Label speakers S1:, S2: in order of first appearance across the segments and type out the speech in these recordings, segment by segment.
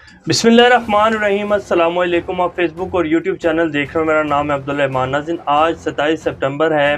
S1: बिस्मिल्लाहिर्रहमानिर्रहीम। अस्सलाम वालेकुम। आप फेसबुक और यूट्यूब चैनल देख रहे हो। मेरा नाम है अब्दुल रहमान नाज़रीन। आज 27 सितंबर है।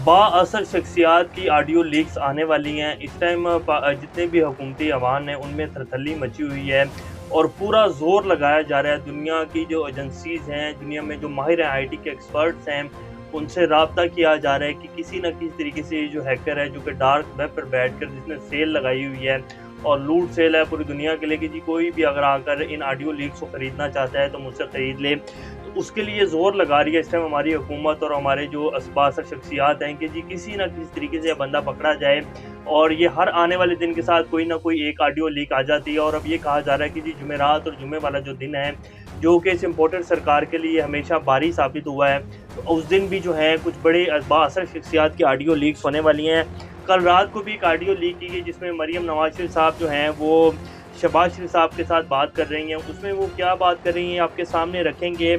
S1: बाअसर शख्सियात की ऑडियो लीक्स आने वाली हैं। इस टाइम जितने भी हुकूमती अवान हैं उनमें थरथल्ली मची हुई है और पूरा जोर लगाया जा रहा है। दुनिया की जो एजेंसीज़ हैं, दुनिया में जो माहिर हैं, आईटी के एक्सपर्ट्स हैं, उनसे रब्ता किया जा रहा है कि किसी न किसी तरीके से ये जो हैकर है, जो कि डार्क वेब पर बैठकर जिसने सेल लगाई हुई है और लूट सेल है पूरी दुनिया के लिए कि जी कोई भी अगर आकर इन ऑडियो लीक्स को ख़रीदना चाहता है तो मुझसे ख़रीद ले, तो उसके लिए ज़ोर लगा रही है इस टाइम हमारी हुकूमत और हमारे जो बाअसर शख्सियात हैं कि जी किसी न किसी तरीके से बंदा पकड़ा जाए। और ये हर आने वाले दिन के साथ कोई ना कोई एक ऑडियो लीक आ जाती है। और अब ये कहा जा रहा है कि जी जुमेरात और जुम्मे वाला जो दिन है, जो कि इस इम्पोर्टेड सरकार के लिए हमेशा भारी साबित हुआ है, तो उस दिन भी जो है कुछ बड़े बाअसर शख्सियात की ऑडियो लीक्स होने वाली हैं। कल रात को भी एक ऑडियो लीक की गई जिसमें मरियम नवाज शरीफ साहब जो हैं वो शहबाज शरीफ साहब के साथ बात कर रही हैं। उसमें वो क्या बात कर रही हैं आपके सामने रखेंगे।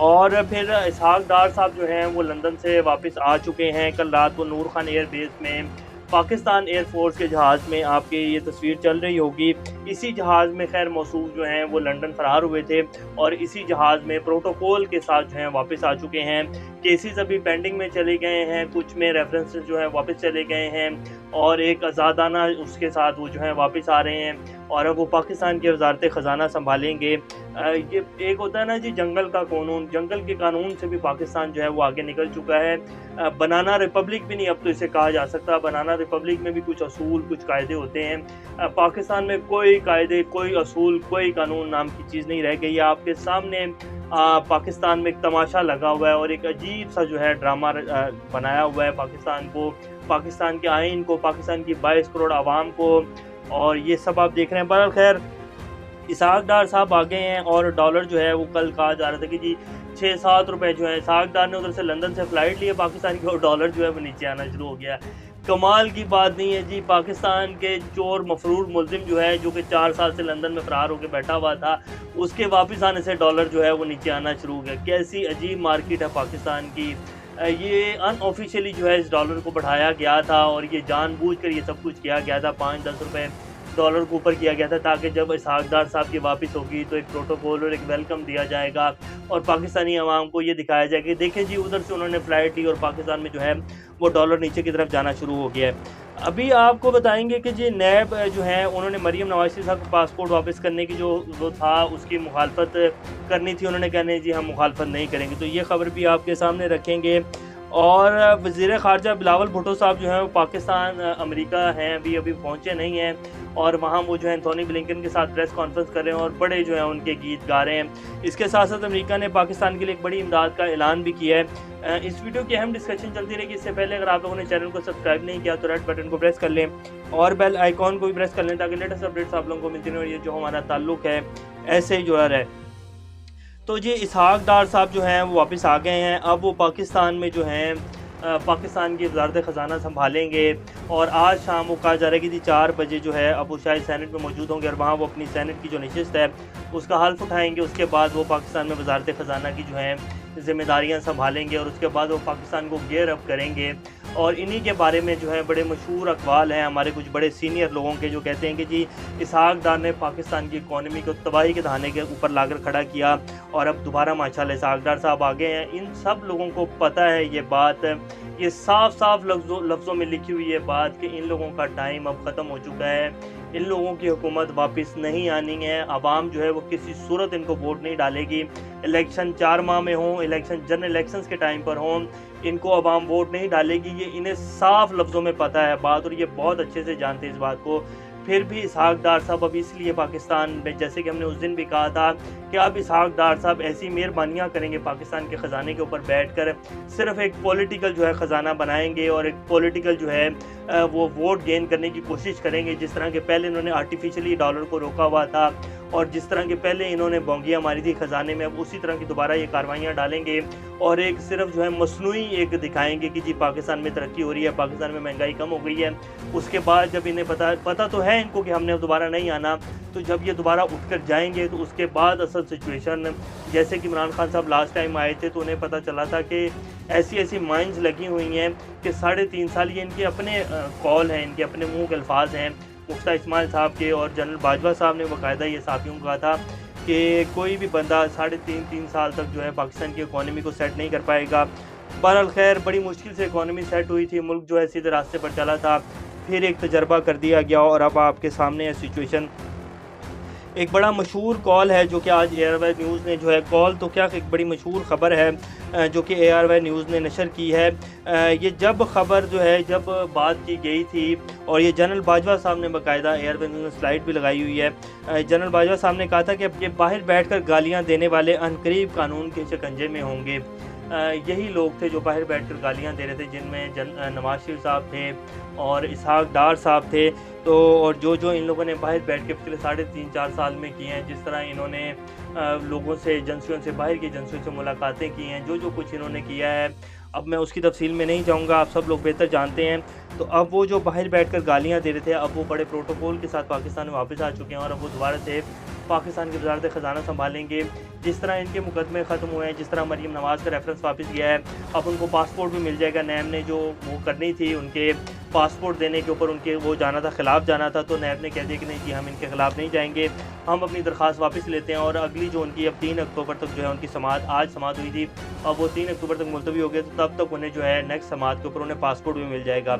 S1: और फिर इसहाक डार साहब जो हैं वो लंदन से वापस आ चुके हैं। कल रात को नूर खान एयरबेस में पाकिस्तान एयरफोर्स के जहाज़ में आपके ये तस्वीर चल रही होगी। इसी जहाज़ में खैर मौसूफ जो हैं वो लंदन फ़रार हुए थे और इसी जहाज़ में प्रोटोकॉल के साथ जो हैं वापस आ चुके हैं। केसेस अभी पेंडिंग में चले गए हैं, कुछ में रेफरेंसेस जो हैं वापस चले गए हैं और एक आज़ादाना उसके साथ वो जो हैं वापस आ रहे हैं और अब वो पाकिस्तान की वज़ारत ख़ज़ाना संभालेंगे। ये एक होता है ना जी जंगल का कानून, जंगल के कानून से भी पाकिस्तान जो है वो आगे निकल चुका है। बनाना रिपब्लिक भी नहीं अब तो इसे कहा जा सकता। बनाना रिपब्लिक में भी कुछ असूल, कुछ कायदे होते हैं। पाकिस्तान में कोई कायदे, कोई असूल, कोई कानून नाम की चीज़ नहीं रह गई है। आपके सामने पाकिस्तान में एक तमाशा लगा हुआ है और एक अजीब सा जो है ड्रामा बनाया हुआ है पाकिस्तान को, पाकिस्तान के आइन को, पाकिस्तान की 22 करोड़ आवाम को, और ये सब आप देख रहे हैं। बहरहाल खैर इसहाक डार साहब आ गए हैं और डॉलर जो है वो कल कहा जा रहा था कि जी 6-7 रुपए जो है। इसहाक डार ने उधर से लंदन से फ़्लाइट लिए पाकिस्तान की और डॉलर जो है वो नीचे आना शुरू हो गया। कमाल की बात नहीं है जी, पाकिस्तान के चोर मफरूर मुलजिम जो है, जो कि 4 साल से लंदन में फ़रार होकर बैठा हुआ था, उसके वापस आने से डॉलर जो है वो नीचे आना शुरू हो गया। कैसी अजीब मार्केट है पाकिस्तान की। ये अनऑफिशियली जो है इस डॉलर को बढ़ाया गया था और ये जानबूझकर ये सब कुछ किया गया था। 5-10 रुपए डॉलर को ऊपर किया गया था ताकि जब इसहाक डार साहब की वापस होगी तो एक प्रोटोकॉल और एक वेलकम दिया जाएगा और पाकिस्तानी अवाम को ये दिखाया जाएगा कि देखें जी उधर से उन्होंने फ़्लाइट ली और पाकिस्तान में जो है वो डॉलर नीचे की तरफ जाना शुरू हो गया है। अभी आपको बताएंगे कि जी नैब जो है उन्होंने मरियम नवाज शरीफ साहब का पासपोर्ट वापस करने की जो था उसकी मुखालफत करनी थी। उन्होंने कहने जी हम मुखालफत नहीं करेंगे, तो ये खबर भी आपके सामने रखेंगे। और वज़ीर ख़ारजा बिलावल भुट्टो साहब जो हैं वो पाकिस्तान अमेरिका हैं, अभी पहुँचे नहीं हैं और वहाँ वो जो है एंथोनी ब्लिंकन के साथ प्रेस कॉन्फ्रेंस कर रहे हैं और बड़े जो हैं उनके गीत गा रहे हैं। इसके साथ साथ अमेरिका ने पाकिस्तान के लिए एक बड़ी इमदाद का ऐलान भी किया है। इस वीडियो की अहम डिस्कशन चलती रहेगी। इससे पहले अगर आप लोगों ने चैनल को सब्सक्राइब नहीं किया तो रेड बटन को प्रेस कर लें और बेल आइकॉन को भी प्रेस कर लें ताकि लेटेस्ट अपडेट्स आप लोगों को मिलती रहें और ये जो हमारा ताल्लुक़ है ऐसे ही जुड़ा रहे। तो जी इसहाक डार साहब जो हैं वो वापस आ गए हैं। अब वो पाकिस्तान में जो हैं पाकिस्तान की वज़ारत ख़ज़ाना संभालेंगे और आज शाम वो कहा जा रहा है कि जी 4 बजे जो है अब वो शायद सेनेट में मौजूद होंगे और वहाँ वो अपनी सेनेट की जो नशिस्त है उसका हल्फ उठाएंगे। उसके बाद वो पाकिस्तान में वज़ारत ख़ज़ाना की जो है ज़िम्मेदारियाँ संभालेंगे और उसके बाद वो पाकिस्तान को गियर अप करेंगे। और इन्हीं के बारे में जो है बड़े मशहूर अक़वाल हैं हमारे कुछ बड़े सीनियर लोगों के, जो कहते हैं कि जी इसहाक डार ने पाकिस्तान की इकॉनमी को तबाही के दहाने के ऊपर लाकर खड़ा किया और अब दोबारा माशाल्लाह इसहाक डार साहब आ गए हैं। इन सब लोगों को पता है ये बात, ये साफ लफ्ज़ों में लिखी हुई है बात कि इन लोगों का टाइम अब ख़त्म हो चुका है। इन लोगों की हुकूमत वापस नहीं आनी है। आवाम जो है वो किसी सूरत इनको वोट नहीं डालेगी। इलेक्शन 4 माह में हों, इलेक्शन जनरल इलेक्शंस के टाइम पर हों, इनको आवाम वोट नहीं डालेगी। ये इन्हें साफ लफ्ज़ों में पता है बात और ये बहुत अच्छे से जानते हैं इस बात को। फिर भी इसहाक डार साहब अब इसलिए पाकिस्तान में, जैसे कि हमने उस दिन भी कहा था कि अब इसहाक डार साहब ऐसी मेहरबानियाँ करेंगे पाकिस्तान के ख़जाने के ऊपर बैठकर, सिर्फ एक पॉलिटिकल जो है ख़जाना बनाएंगे और एक पॉलिटिकल जो है वो वोट गेन करने की कोशिश करेंगे। जिस तरह के पहले इन्होंने आर्टिफिशियली डॉलर को रोका हुआ था और जिस तरह के पहले इन्होंने बोंगियाँ मारी थी ख़जाने में, अब उसी तरह की दोबारा ये कार्रवाइयाँ डालेंगे और एक सिर्फ जो है मसनूई एक दिखाएंगे कि जी पाकिस्तान में तरक्की हो रही है, पाकिस्तान में महंगाई कम हो गई है। उसके बाद जब इन्हें पता तो है इनको कि हमने दोबारा नहीं आना, तो जब ये दोबारा उठकर जाएंगे तो उसके बाद असल सिचुएशन, जैसे कि इमरान खान साहब लास्ट टाइम आए थे तो उन्हें पता चला था कि ऐसी माइंस लगी हुई हैं कि 3.5 साल ये इनके अपने कॉल हैं, इनके अपने मुंह के अल्फाज हैं मुफ्ता इस्माइल साहब के और जनरल बाजवा साहब ने बाकायदा ये साथियों को कहा था कि कोई भी बंदा 3.5 साल तक जो है पाकिस्तान की इकॉनमी को सेट नहीं कर पाएगा। बहरहाल खैर बड़ी मुश्किल से इकॉनमी सेट हुई थी, मुल्क जो है सीधे रास्ते पर चला था, फिर एक तजर्बा कर दिया गया और अब आपके सामने है सिचुएशन। एक बड़ा मशहूर कॉल है जो कि आज एआरवाई न्यूज़ ने जो है, कॉल तो क्या एक बड़ी मशहूर ख़बर है जो कि एआरवाई न्यूज़ ने नशर की है। ये जब ख़बर जो है जब बात की गई थी और ये जनरल बाजवा साहब ने बाकायदा एआरवाई न्यूज़ ने स्लाइड भी लगाई हुई है। जनरल बाजवा साहब ने कहा था कि अब ये बाहर बैठकर गालियां देने वाले अनकरीब कानून के शिकंजे में होंगे। यही लोग थे जो बाहर बैठकर गालियां दे रहे थे, जिनमें नवाज शरीफ साहब थे और इसहाक डार साहब थे। तो और जो इन लोगों ने बाहर बैठ के पिछले 3.5-4 साल में किए हैं, जिस तरह इन्होंने लोगों से, एजेंसियों से, बाहर की एजेंसियों से मुलाकातें की हैं, जो कुछ इन्होंने किया है, अब मैं उसकी तफसील में नहीं जाऊंगा, आप सब लोग बेहतर जानते हैं। तो अब वो जो बाहर बैठकर गालियां दे रहे थे, अब वो बड़े प्रोटोकॉल के साथ पाकिस्तान में वापस आ चुके हैं और अब वो दोबारा से पाकिस्तान की वजारत ख़जाना संभालेंगे। जिस तरह इनके मुकदमे ख़त्म हुए हैं, जिस तरह मरीम नवाज़ का रेफरेंस वापस गया है, अब उनको पासपोर्ट भी मिल जाएगा। नैब ने जो वो करनी थी, उनके पासपोर्ट देने के ऊपर उनके वो जाना था, ख़िलाफ़ जाना था, तो नैब ने कह दिया कि नहीं जी, हम इनके ख़िलाफ़ नहीं जाएंगे, हम अपनी दरख्वास्त वापस लेते हैं। और अगली जो उनकी अब 3 अक्टूबर तक जो है उनकी समाअत, आज समाअत हुई थी, अब वो 3 अक्टूबर तक मुलतवी हो गए, तो तब तक उन्हें जो है नेक्स्ट समाअत के ऊपर उन्हें पासपोर्ट भी मिल जाएगा।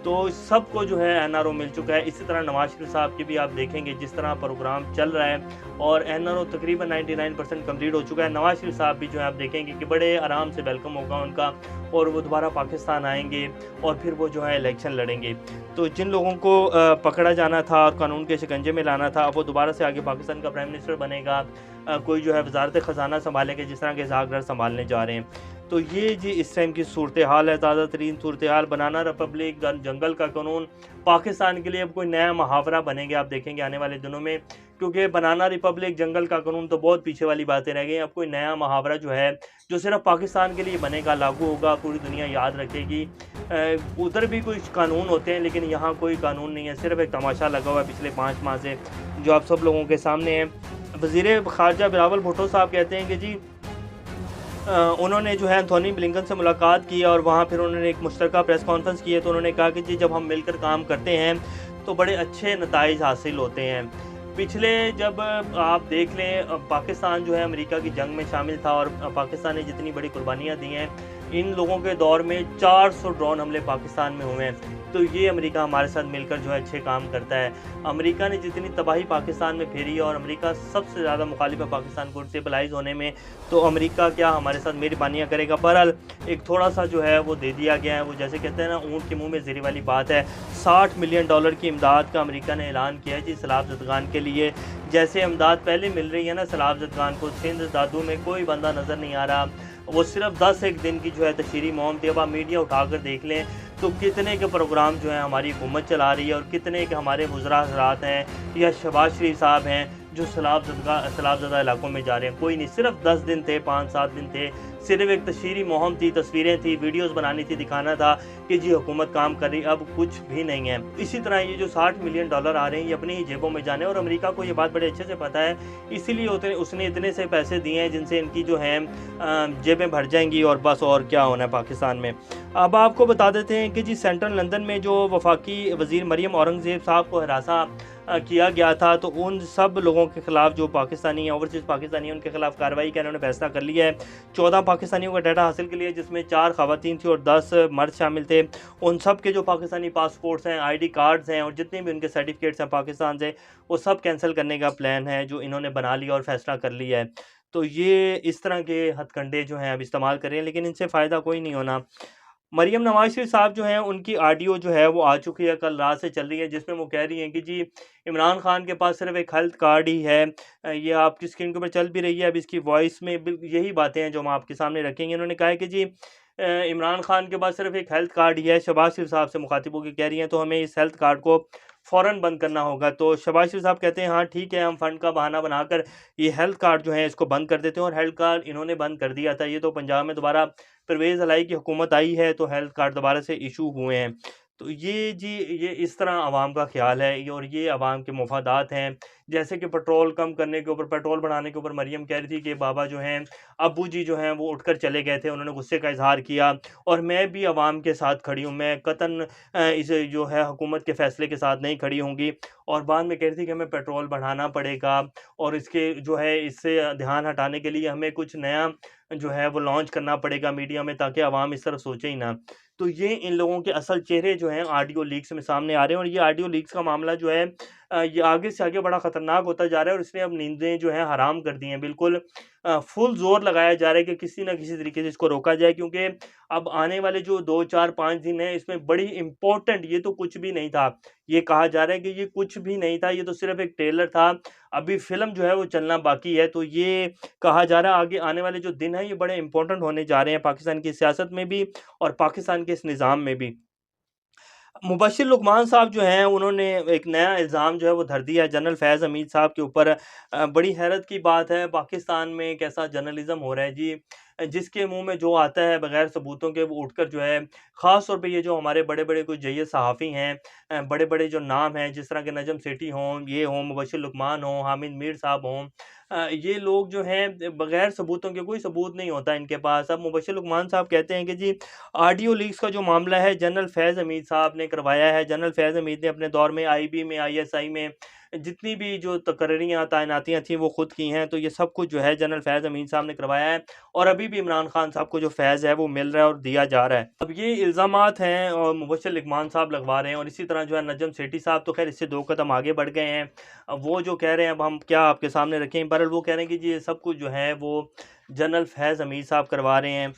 S1: तो सबको जो है एनआरओ मिल चुका है। इसी तरह नवाज शरीफ साहब के भी आप देखेंगे जिस तरह प्रोग्राम चल रहा है और एनआरओ तकरीबन 99% कंप्लीट हो चुका है। नवाज शरीफ साहब भी जो है आप देखेंगे कि बड़े आराम से वेलकम होगा उनका और वो दोबारा पाकिस्तान आएंगे और फिर वो जो है इलेक्शन लड़ेंगे। तो जिन लोगों को पकड़ा जाना था और कानून के शिकंजे में लाना था, अब वो दोबारा से आगे पाकिस्तान का प्राइम मिनिस्टर बनेगा, कोई जो है वजारत ख़जाना संभालेंगे जिस तरह के इसहाक डार संभालने जा रहे हैं। तो ये जी इस टाइम की सूरत हाल है, ताज़ा तरीन सूरत हाल। बनाना रिपब्लिक, जंगल का कानून पाकिस्तान के लिए अब कोई नया मुहावरा बनेंगे, आप देखेंगे आने वाले दिनों में, क्योंकि बनाना रिपब्लिक, जंगल का कानून तो बहुत पीछे वाली बातें रह गई। अब कोई नया मुहावरा जो है जो सिर्फ पाकिस्तान के लिए बनेगा, लागू होगा, पूरी दुनिया याद रखेगी। उधर भी कुछ कानून होते हैं लेकिन यहाँ कोई कानून नहीं है, सिर्फ एक तमाशा लगा हुआ है पिछले 5 माह से जो आप सब लोगों के सामने है। वज़ीर ख़ारजा बिलावल भुट्टो साहब कहते हैं कि जी उन्होंने जो है एंथोनी ब्लिंकन से मुलाकात की और वहाँ फिर उन्होंने एक मुश्तरका प्रेस कॉन्फ्रेंस की है। तो उन्होंने कहा कि जी जब हम मिलकर काम करते हैं तो बड़े अच्छे नताइज हासिल होते हैं। पिछले जब आप देख लें, पाकिस्तान जो है अमेरिका की जंग में शामिल था और पाकिस्तान ने जितनी बड़ी कुर्बानियाँ दी हैं, इन लोगों के दौर में 400 ड्रोन हमले पाकिस्तान में हुए हैं। तो ये अमेरिका हमारे साथ मिलकर जो है अच्छे काम करता है। अमेरिका ने जितनी तबाही पाकिस्तान में फेरी और अमेरिका सबसे ज़्यादा मुखालिफ है पाकिस्तान को डिस्टेबलाइज होने में, तो अमेरिका क्या हमारे साथ मेहरबानियाँ करेगा। बहरहाल एक थोड़ा सा जो है वो दे दिया गया है, वो जैसे कहते हैं ना ऊँट के मुँह में ज़ेरी वाली बात है। $60 मिलियन की इमदाद का अमेरिका ने ऐलान किया है जी सैलाब ज़दगान के लिए। जैसे इमदाद पहले मिल रही है ना सैलाब ज़दगान को, सिंध दादू में कोई बंदा नज़र नहीं आ रहा, वो सिर्फ 10 दिन की जो है तशहीरी मुहिम थी। अब आप मीडिया उठाकर देख लें तो कितने के प्रोग्राम जो है हमारी हुकूमत चला रही है और कितने के हमारे वज़रा हज़रात हैं या शहबाज शरीफ साहब हैं जो सैलाबज़दा इलाकों में जा रहे हैं। कोई नहीं, सिर्फ 10 दिन थे, 5-7 दिन थे, सिर्फ एक तशहीरी मुहिम थी, तस्वीरें थी, वीडियोस बनानी थी, दिखाना था कि जी हुकूमत काम कर रही। अब कुछ भी नहीं है। इसी तरह ये जो $60 मिलियन आ रहे हैं ये अपनी ही जेबों में जाने, और अमेरिका को ये बात बड़े अच्छे से पता है, इसीलिए उसने इतने से पैसे दिए हैं जिनसे इनकी जो है जेबें भर जाएंगी और बस और क्या होना है पाकिस्तान में। अब आपको बता देते हैं कि जी सेंट्रल लंदन में जो वफाकी वज़ीर मरियम औरंगज़ेब साहब को हिरासा किया गया था, तो उन सब लोगों के ख़िलाफ़ जो पाकिस्तानी हैं, ओवरसीज़ पाकिस्तानी हैं, उनके ख़िलाफ़ कार्रवाई का इन्होंने फैसला कर लिया है। 14 पाकिस्तानियों का डाटा हासिल कर लिया जिसमें 4 ख़वातीन थी और 10 मर्द शामिल थे। उन सब के जो पाकिस्तानी पासपोर्ट्स हैं, ID कार्ड्स हैं और जितने भी उनके सर्टिफिकेट्स हैं पाकिस्तान से, वो सब कैंसिल करने का प्लान है जो इन्होंने बना लिया और फैसला कर लिया है। तो ये इस तरह के हथकंडे जो हैं अब इस्तेमाल करें, लेकिन इनसे फ़ायदा कोई नहीं होना। मरियम नवाज शरीफ साहब जो हैं उनकी ऑडियो जो है वो आ चुकी है, कल रात से चल रही है, जिसमें वो कह रही हैं कि जी इमरान खान के पास सिर्फ एक हेल्थ कार्ड ही है। ये आपकी स्क्रीन के ऊपर चल भी रही है। अब इसकी वॉइस में यही बातें हैं जो हम आपके सामने रखेंगे। उन्होंने कहा है कि जी इमरान खान के पास सिर्फ एक हेल्थ कार्ड ही है। शहबाज शरीफ साहब से मुखातिब होकर कह रही हैं तो हमें इस हेल्थ कार्ड को फ़ौरन बंद करना होगा। तो शहबाज शरीफ साहब कहते हैं हाँ ठीक है, हम फ़ंड का बहाना बनाकर ये हेल्थ कार्ड जो है इसको बंद कर देते हैं, और हेल्थ कार्ड इन्होंने बंद कर दिया था। ये तो पंजाब में दोबारा परवेज़ हलाई की हुकूमत आई है तो हेल्थ कार्ड दोबारा से इशू हुए हैं। तो ये जी, ये इस तरह अवाम का ख़्याल है और ये अवाम के मफ़ादात हैं। जैसे कि पेट्रोल कम करने के ऊपर, पेट्रोल बढ़ाने के ऊपर मरियम कह रही थी कि बाबा जो हैं, अब्बू जी जो हैं वो उठकर चले गए थे, उन्होंने गुस्से का इज़हार किया और मैं भी अवाम के साथ खड़ी हूँ। मैं कतन इस जो है हुकूमत के फ़ैसले के साथ नहीं खड़ी होंगी। और बाद में कह रही थी कि हमें पेट्रोल बढ़ाना पड़ेगा और इसके जो है इससे ध्यान हटाने के लिए हमें कुछ नया जो है वो लॉन्च करना पड़ेगा मीडिया में, ताकि अवाम इस तरफ सोचे ही ना। तो ये इन लोगों के असल चेहरे जो हैं ऑडियो लीक्स में सामने आ रहे हैं और ये ऑडियो लीक्स का मामला जो है ये आगे से आगे बड़ा ख़तरनाक होता जा रहा है और इसने अब नींदें जो हैं हराम कर दी हैं। बिल्कुल फुल ज़ोर लगाया जा रहा है कि किसी न किसी तरीके से इसको रोका जाए, क्योंकि अब आने वाले जो 2, 4, 5 दिन हैं इसमें बड़ी इम्पोर्टेंट, ये तो कुछ भी नहीं था। ये कहा जा रहा है कि ये कुछ भी नहीं था, ये तो सिर्फ़ एक ट्रेलर था। अभी फ़िल्म जो है वो चलना बाकी है। तो ये कहा जा रहा है आगे आने वाले जो दिन हैं ये बड़े इम्पोर्टेंट होने जा रहे हैं पाकिस्तान की सियासत में भी और पाकिस्तान के इस निज़ाम में भी। मुबश्शिर लुकमान साहब जो हैं उन्होंने एक नया इल्ज़ाम जो है वो धर दिया है जनरल फैज़ हमीद साहब के ऊपर। बड़ी हैरत की बात है, पाकिस्तान में एक ऐसा जर्नलिज़्म हो रहा है जी, जिसके मुँह में जो आता है बगैर सबूतों के वो उठकर जो है, ख़ास तौर पे ये जो हमारे बड़े-बड़े कुछ जय्यद सहाफ़ी हैं, बड़े-बड़े जो नाम हैं जिस तरह के नजम सेठी हों, ये हों, मुबश्शिर लुकमान हों, हामिद मीर साहब हों, ये लोग जो हैं बगैर सबूतों के, कोई सबूत नहीं होता इनके पास। अब मुबश्शिर लुकमान साहब कहते हैं कि जी ऑडियो लीक्स का जो मामला है जनरल फैज़ हमीद साहब ने करवाया है। जनरल फैज़ हमीद ने अपने दौर में आईबी में, आईएसआई में जितनी भी जो तकरीरियाँ, तैनातियाँ थीं वो खुद की हैं। तो ये सब कुछ जो है जनरल फैज़ हमीद साहब ने करवाया है और अभी भी इमरान खान साहब को जो फैज़ है वो मिल रहा है और दिया जा रहा है। अब ये इल्ज़ामात हैं और मुबश्शिर लुकमान साहब लगवा रहे हैं और इसी तरह जो है नजम सेठी साहब तो ख़ैर इससे 2 कदम आगे बढ़ गए हैं। अब वो जो कह रहे हैं अब हम क्या आपके सामने रखें, बहरहाल वो कह रहे हैं कि जी ये सब कुछ जो है वो जनरल फैज़ हमीद साहब करवा रहे हैं।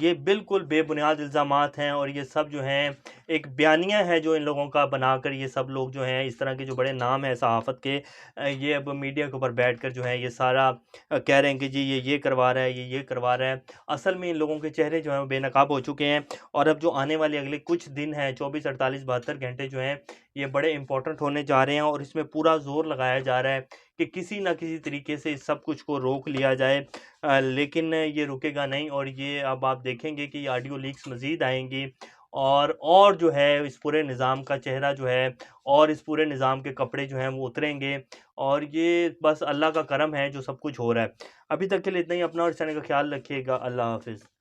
S1: ये बिल्कुल बेबुनियाद इल्ज़ामात हैं और ये सब जो हैं एक बयानिया है जो इन लोगों का बनाकर ये सब लोग जो हैं इस तरह के जो बड़े नाम हैं सहाफ़त के, ये अब मीडिया के ऊपर बैठकर जो है ये सारा कह रहे हैं कि जी ये करवा रहा है, ये करवा रहा है। असल में इन लोगों के चेहरे जो हैं वो बेनकाब हो चुके हैं और अब जो आने वाले अगले कुछ दिन हैं, 24, 48, 72 घंटे जो हैं ये बड़े इंपॉर्टेंट होने जा रहे हैं और इसमें पूरा ज़ोर लगाया जा रहा है कि किसी न किसी तरीके से इस सब कुछ को रोक लिया जाए। लेकिन ये रुकेगा नहीं और ये अब आप देखेंगे कि ऑडियो लीक्स मज़ीद आएँगी और जो है इस पूरे निज़ाम का चेहरा जो है और इस पूरे निज़ाम के कपड़े जो हैं वो उतरेंगे और ये बस अल्लाह का करम है जो सब कुछ हो रहा है। अभी तक के लिए इतना ही। अपना और इस चैनल का ख़्याल रखिएगा। अल्लाह हाफ़िज़।